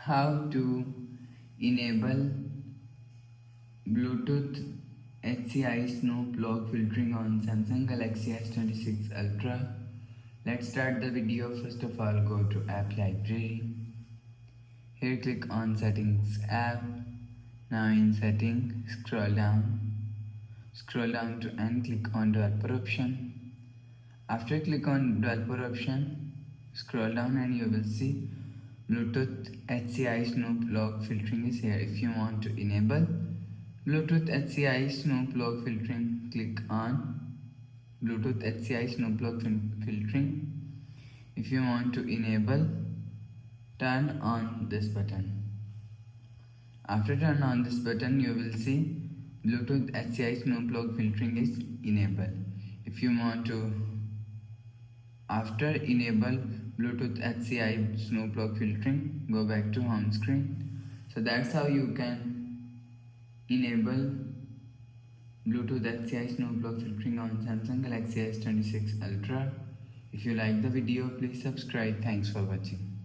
How to enable Bluetooth HCI Snoop log filtering on Samsung Galaxy S26 Ultra. Let's start the video. First of all, go to App Library. Here click on Settings app. Now in Setting, scroll down to and click on Developer option. After click on Developer option, scroll down and you will see Bluetooth HCI Snoop log filtering is here. If you want to enable Bluetooth HCI Snoop log filtering, click on Bluetooth HCI Snoop log filtering. If you want to enable, turn on this button. After turn on this button, you will see Bluetooth HCI Snoop log filtering is enabled. If you want to after enable Bluetooth HCI Snoop log filtering, go back to home screen. So that's how you can enable Bluetooth HCI Snoop log filtering on Samsung Galaxy S26 Ultra. If you like the video, please subscribe. Thanks for watching.